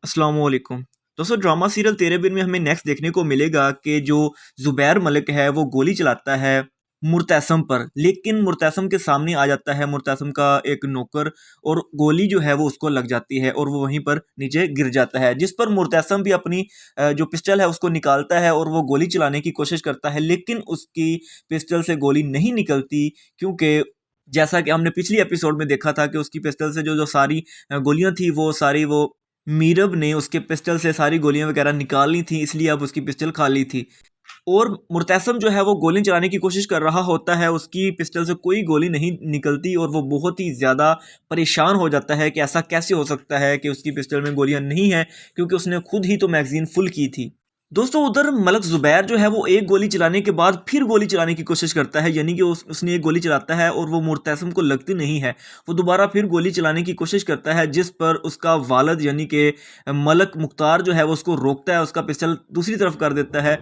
अस्सलाम वालेकुम। दोस्तों ड्रामा सीरियल तेरे बिन में हमें नेक्स्ट देखने को मिलेगा कि जो ज़ुबैर मलिक है वो गोली चलाता है मुर्तसिम पर, लेकिन मुर्तसिम के सामने आ जाता है मुर्तसिम का एक नौकर और गोली जो है वो उसको लग जाती है और वो वहीं पर नीचे गिर जाता है, जिस पर मुर्तसिम भी अपनी जो पिस्टल है उसको निकालता है और वो गोली चलाने की कोशिश करता है, लेकिन उसकी पिस्टल से गोली नहीं निकलती क्योंकि जैसा कि हमने पिछली एपिसोड में देखा था कि उसकी पिस्टल से जो जो सारी गोलियां थी वो सारी वो मीरब ने उसके पिस्टल से सारी गोलियां वगैरह निकाल ली थी, इसलिए अब उसकी पिस्टल खाली थी। और मुर्तसिम जो है वो गोली चलाने की कोशिश कर रहा होता है, उसकी पिस्टल से कोई गोली नहीं निकलती और वो बहुत ही ज़्यादा परेशान हो जाता है कि ऐसा कैसे हो सकता है कि उसकी पिस्टल में गोलियां नहीं हैं, क्योंकि उसने खुद ही तो मैगजीन फुल की थी। दोस्तों उधर मलक ज़ुबैर जो है वो एक गोली चलाने के बाद फिर गोली चलाने की कोशिश करता है, यानी कि उसने एक गोली चलाता है और वो मुर्तसिम को लगती नहीं है। वो दोबारा फिर गोली चलाने की कोशिश करता है, जिस पर उसका वालिद यानी कि मलक मुख्तार जो है वो उसको रोकता है, उसका पिस्टल दूसरी तरफ कर देता है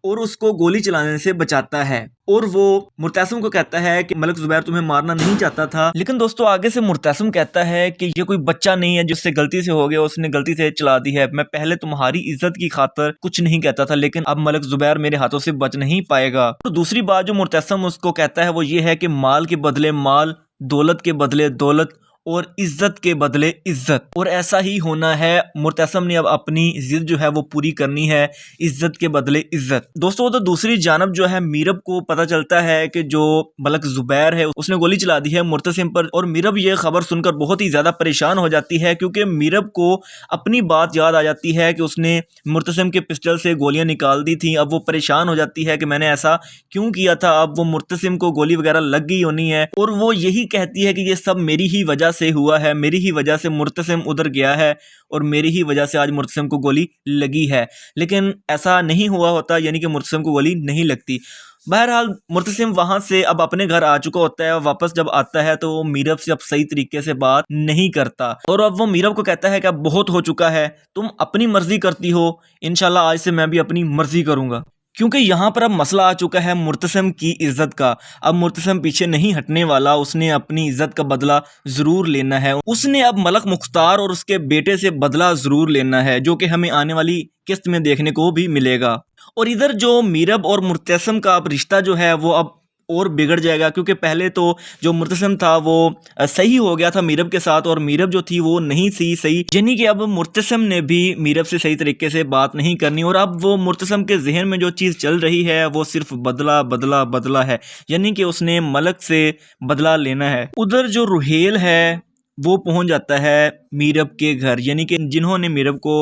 और उसको गोली चलाने से बचाता है। और वो मुर्तसिम को कहता है कि मलक ज़ुबैर तुम्हें मारना नहीं चाहता था, लेकिन दोस्तों आगे से मुर्तसिम कहता है कि ये कोई बच्चा नहीं है जिससे गलती से हो गया, उसने गलती से चला दी है। मैं पहले तुम्हारी इज्जत की खातर कुछ नहीं कहता था, लेकिन अब मलक ज़ुबैर मेरे हाथों से बच नहीं पाएगा। तो दूसरी बात जो मुर्तसिम उसको कहता है वो ये है कि माल के बदले माल, दौलत के बदले दौलत और इज्जत के बदले इज्जत, और ऐसा ही होना है। मुर्तसिम ने अब अपनी जिद जो है वो पूरी करनी है, इज्जत के बदले इज्जत। दोस्तों तो दूसरी जानब जो है मीरब को पता चलता है कि जो मलक ज़ुबैर है उसने गोली चला दी है मुर्तसिम पर, और मीरब ये खबर सुनकर बहुत ही ज़्यादा परेशान हो जाती है, क्योंकि मीरब को अपनी बात याद आ जाती है कि उसने मुर्तसिम के पिस्टल से गोलियां निकाल दी थी। अब वो परेशान हो जाती है कि मैंने ऐसा क्यों किया था। अब वो मुर्तसिम को गोली वगैरह लग गई होनी है और वो यही कहती है कि ये सब मेरी ही वजह से हुआ है, मेरी ही वजह से मुर्तसिम उधर गया है और मेरी ही वजह से आज मुर्तसिम को गोली लगी है। लेकिन ऐसा नहीं हुआ होता, यानी कि मुर्तसिम को गोली नहीं लगती। बहरहाल मुर्तसिम वहां से अब अपने घर आ चुका होता है और वापस जब आता है तो वो मीरब से अब सही तरीके से बात नहीं करता, और अब वो मीरब को कहता है कि अब बहुत हो चुका है, तुम अपनी मर्जी करती हो, इंशाल्लाह आज से मैं भी अपनी मर्जी करूंगा। क्योंकि यहाँ पर अब मसला आ चुका है मुर्तसिम की इज्जत का। अब मुर्तसिम पीछे नहीं हटने वाला, उसने अपनी इज्जत का बदला ज़रूर लेना है। उसने अब मलक मुख्तार और उसके बेटे से बदला ज़रूर लेना है, जो कि हमें आने वाली किस्त में देखने को भी मिलेगा। और इधर जो मीरब और मुर्तसिम का अब रिश्ता जो है वो अब और बिगड़ जाएगा, क्योंकि पहले तो जो मुर्तसिम था वो सही हो गया था मीरब के साथ, और मीरब जो थी वो नहीं थी सही, यानी कि अब मुर्तसिम ने भी मीरब से सही तरीके से बात नहीं करनी। और अब वो मुर्तसिम के जहन में जो चीज़ चल रही है वो सिर्फ बदला बदला बदला है, यानी कि उसने मलक से बदला लेना है। उधर जो रुहेल है वो पहुंच जाता है मीरब के घर, यानी कि जिन्होंने मीरब को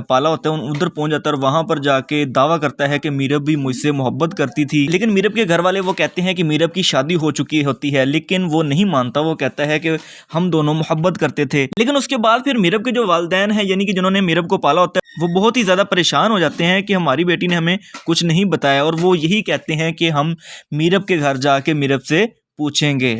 पाला होता है उधर पहुंच जाता है और वहां पर जाके दावा करता है कि मीरब भी मुझसे मोहब्बत करती थी। लेकिन मीरब के घर वाले वो कहते हैं कि मीरब की शादी हो चुकी होती है, लेकिन वो नहीं मानता। वो कहता है कि हम दोनों मोहब्बत करते थे। लेकिन उसके बाद फिर मीरब के जो वालिदैन हैं, यानी कि जिन्होंने मीरब को पाला होता है, वो बहुत ही ज़्यादा परेशान हो जाते हैं कि हमारी बेटी ने हमें कुछ नहीं बताया, और वो यही कहते हैं कि हम मीरब के घर जाके मीरब से पूछेंगे।